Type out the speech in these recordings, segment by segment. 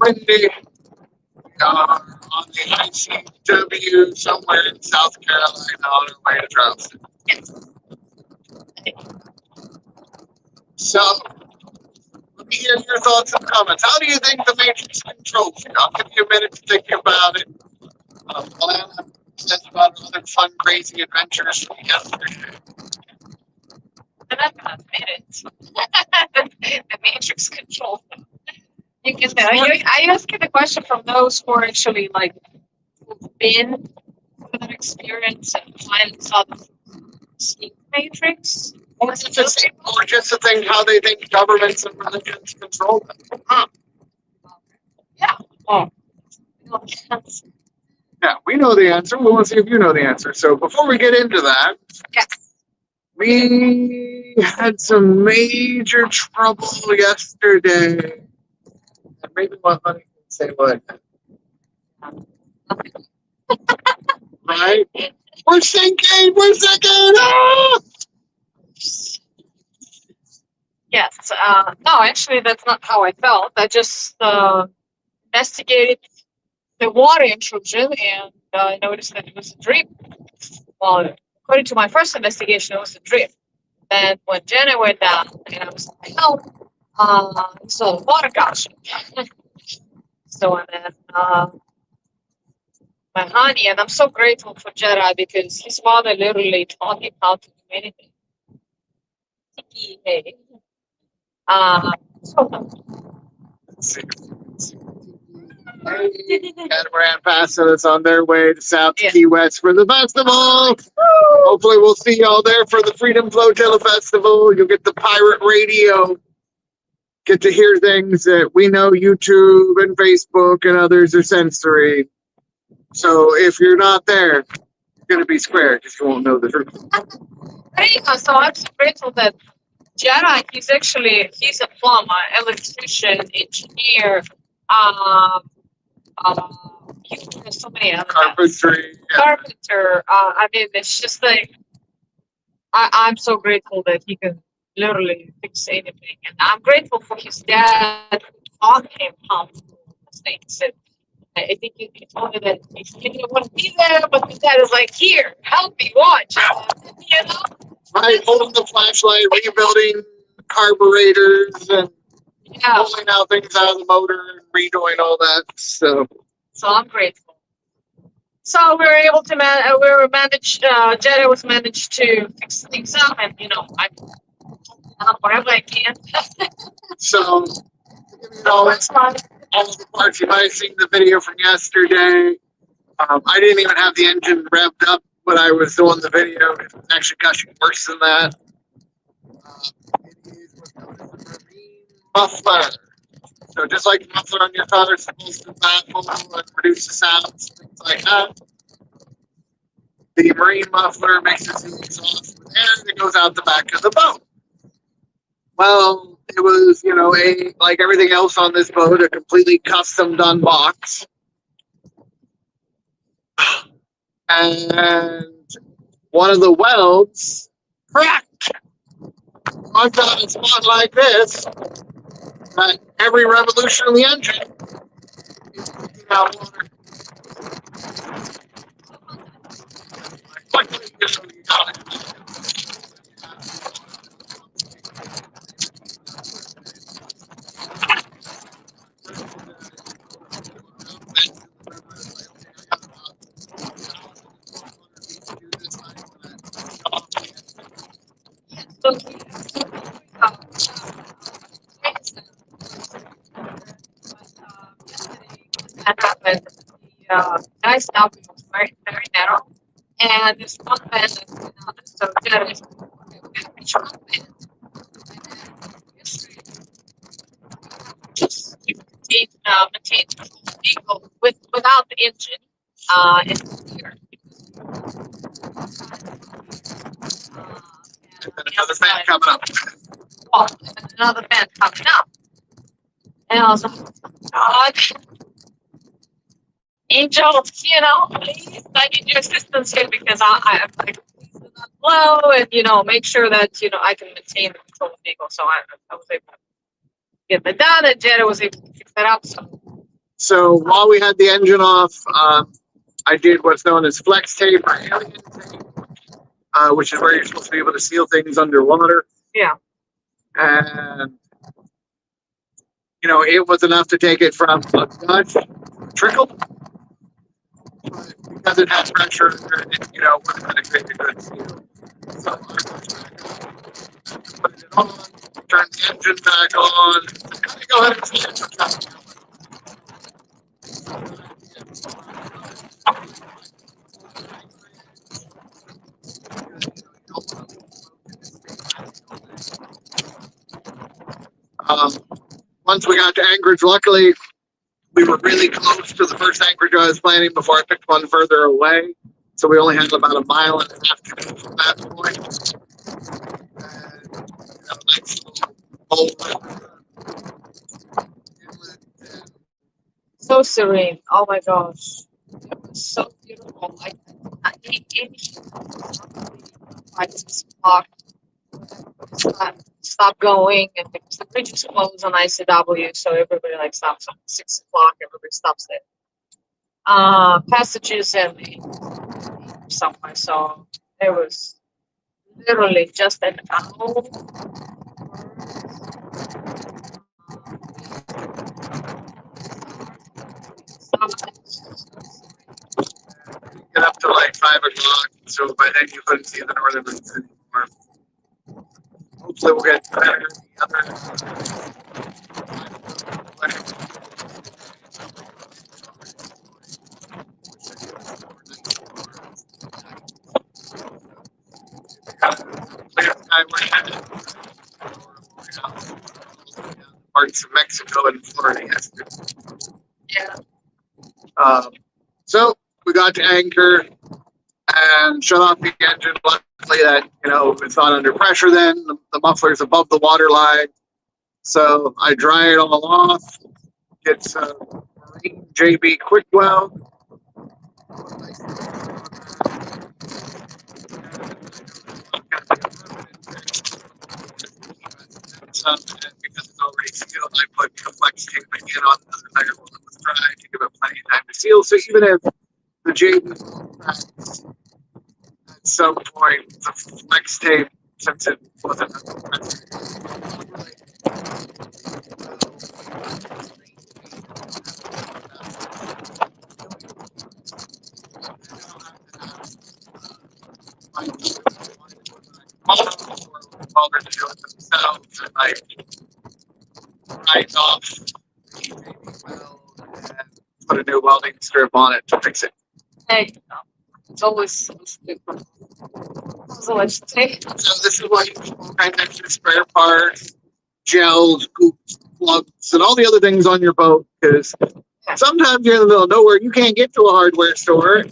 Windy on the ICW somewhere in South Carolina on our way to Charleston. So, let me hear your thoughts and comments. How do you think the Matrix controls you? I'll give you a minute to think about it. I'll tell you about other fun, crazy adventures from yesterday. And I'm not minutes. The Matrix control. You can. I ask you the question from those who are actually like who've been through that experience and finally saw the Matrix. Or just the thing how they think governments and religions control them. Yeah. Oh. Yeah, we know the answer. We want to see if you know the answer. So before we get into that, Yes. We had some major trouble yesterday. And maybe my honey can say what. Right? We're sinking! We're sinking! Ah! Yes. No, actually, that's not how I felt. I just investigated the water intrusion and I noticed that it was a drip. Well, according to my first investigation, it was a drip. Then when Jenna went down and I was like, help, so water gushing. So and then my honey, and I'm so grateful for Jedi because his father literally taught him how to do anything. Hey. So Let's see. Catamaran Paso is on their way to South Key West for the festival. Hopefully we'll see y'all there for the Freedom Flotilla Festival. You'll get the pirate radio. Get to hear things that we know YouTube and Facebook and others are sensory. So if you're not there, you're going to be square because you won't know the truth. so I'm so grateful that Jedi, he's a plumber, electrician, engineer, there's so many other Carpentry. carpenter. I mean, it's just like I'm so grateful that he can literally fix anything, and I'm grateful for his dad who taught him how to do those things. And I think he told me that he didn't want to be there, but his dad is like, "Here, help me watch," you know. Right, holding the flashlight, rebuilding carburetors, and pulling out things out of the motor and redoing all that. So I'm grateful. So we were able to Jedi was managed to fix things up, and I whatever I can. So it's fun. All the parts, you might have seen the video from yesterday. I didn't even have the engine revved up when I was doing the video. It was actually gushing worse than that. It is what's known as a marine muffler. So just like the muffler on your car is supposed to baffle and produce the sounds, things like that, the marine muffler mixes the exhaust with air that goes out the back of the boat. Well, it was, like everything else on this boat, a completely custom done box. And one of the welds cracked. I've got a spot like this, but every revolution of the engine is leaking out water. Luckily, you got it. That happened. The guy stopped me was very, very narrow, and this one man so Jedi is a short man. Just maintain the vehicle without the engine. It's here. And another fan coming up. Oh, and another fan coming up. And I was like, God, Angel, please, I need your assistance here because I'm like, please low and, make sure that, I can maintain the control of the vehicle. So I was able to get that done, and Janet was able to fix that up. So while we had the engine off, I did what's known as flex tape or alien tape, which is where you're supposed to be able to seal things underwater. Yeah. And, it was enough to take it from a gush trickle. But because it has pressure, it, wasn't going to create a good seal. So I put it on, turn the engine back on. Go ahead and see it. Once we got to Anchorage, luckily, we were really close to the first Anchorage I was planning before I picked one further away. So we only had about a mile and a half to go from that point. And, nice little bowl inlet. So serene. Oh my gosh. It was so beautiful. Like, like 6 o'clock, stop going, and because the bridge is closed on ICW, so everybody stops at 6 o'clock. Everybody stops there. Passages and somewhere. So it was literally just an hour. Get up to 5 o'clock, so by then you couldn't see the northern lights anymore. Hopefully we'll get better the other. Parts of Mexico and Florida yesterday. Yeah. So we got to anchor and shut off the engine. Luckily, that it's not under pressure. Then the muffler's above the water line, so I dry it all off. Get some Marine JB quick weld. Because it's already sealed, I put a flex tape again on the other tire while it was dry to give it plenty of time to seal. So even if the JB cracks at some point, the flex tape, since it wasn't longer to do it themselves, and I write off and put a new welding strip on it to fix it. Hey, it's always so much to take. So this is why you keep all kinds of extra spare parts, gels, goops, plugs, and all the other things on your boat, because sometimes you're in the middle of nowhere, you can't get to a hardware store.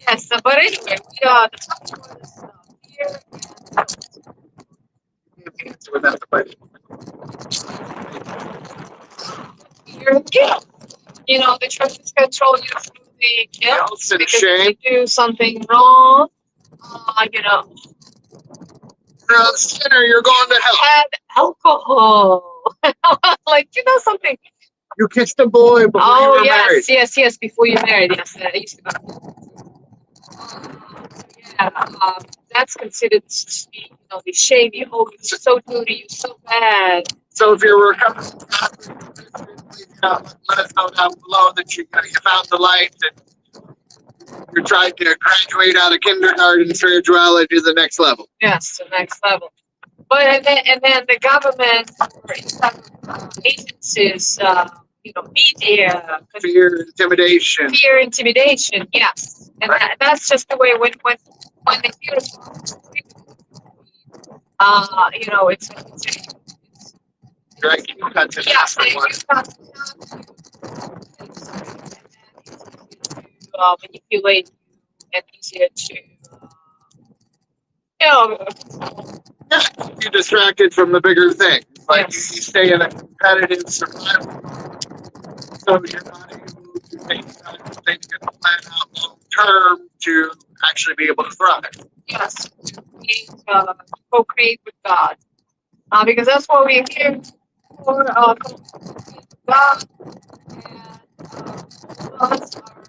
Yes, but anyway, the topic was here. Without the budget. Here, the traffic control you through the kills and because shame. if you do something wrong, Sinner, you're going to hell. Had alcohol. Something. You kissed a boy before you were married. Yes, before you married. Yes, I used to go. That's considered to be, the shame. You're so dirty, you're so bad. So if you're recovering, let us know down below that you found the light and you're trying to graduate out of kindergarten spirituality to the next level. Yes, the next level. But and then the government or agencies, media, fear, intimidation. Yes, and that's just the way when they hear it's Right, you cut to manipulate and easier to you're distracted from the bigger thing. You stay in a competitive survival mode, so you're not able to take time to think and plan out long term to actually be able to thrive. Yes, co-create with God. Because that's what we're here for, God, and us are,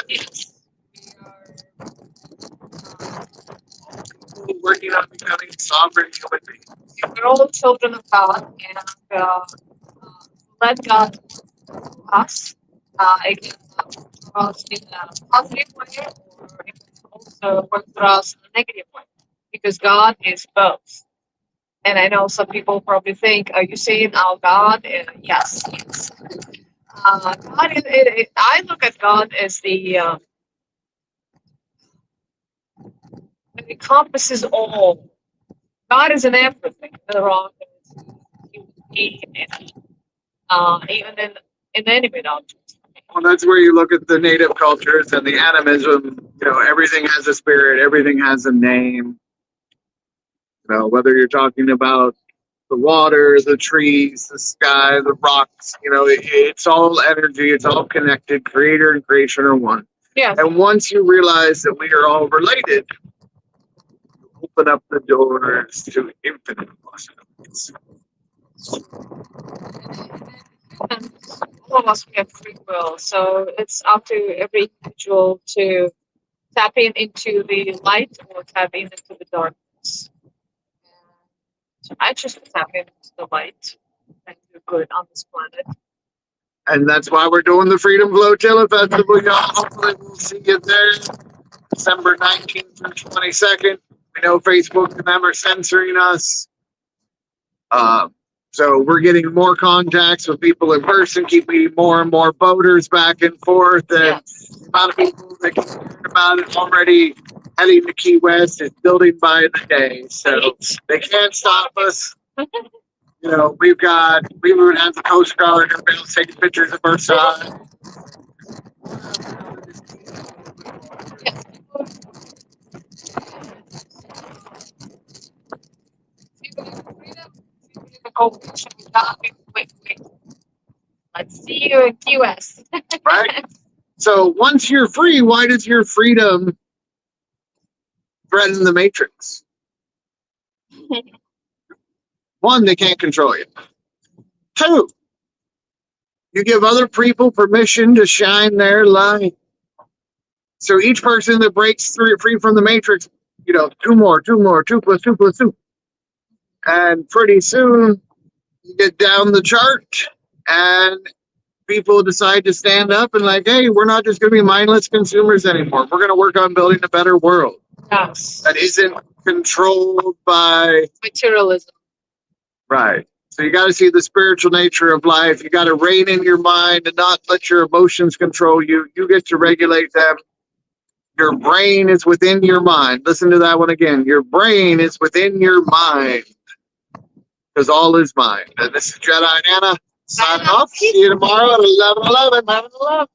yes, we are, Working on becoming sovereign human beings. we're all children of God, and let God to us, it can work for us in a positive way, or it can also work for us in a negative way, because God is both. And I know some people probably think, are you saying our God? Yes, yes. God is, I look at God as it encompasses all. God is in everything. The wrong even in inanimate objects. Well, that's where you look at the native cultures and the animism. You know, everything has a spirit, everything has a name. You know, whether you're talking about the water, the trees, the sky, the rocks, you know, it's all energy, it's all connected. Creator and creation are one. Yes. And once you realize that we are all related, you open up the doors to infinite possibilities. And all of us, we have free will, so it's up to every individual to tap into the light or tap into the darkness. So I just tap into the light and do good on this planet. And that's why we're doing the Freedom Flotilla Festival, y'all. Hopefully we'll see you there December 19th through 22nd. We know Facebook and them are censoring us. So we're getting more contacts with people in person, keeping more and more voters back and forth. And Yes. the amount of people that can hear about it already heading to Key West is building by the day. So they can't stop us. You know, we would have the Coast Guard and be able to take pictures of our side. Wait. Let's see you in Key West. Right? So once you're free, why does your freedom threaten the Matrix? One, they can't control you. Two, you give other people permission to shine their light. So each person that breaks free from the Matrix, you know, two more, 2 plus 2 plus 2. And pretty soon you get down the chart and people decide to stand up and like, hey, we're not just going to be mindless consumers anymore. We're going to work on building a better world. Yes. That isn't controlled by materialism. Right. So you got to see the spiritual nature of life. You got to rein in your mind and not let your emotions control you. You get to regulate them. Your brain is within your mind. Listen to that one again. Your brain is within your mind because all is mind. And this is Jedi and Anna signing off. See you tomorrow at 11:11.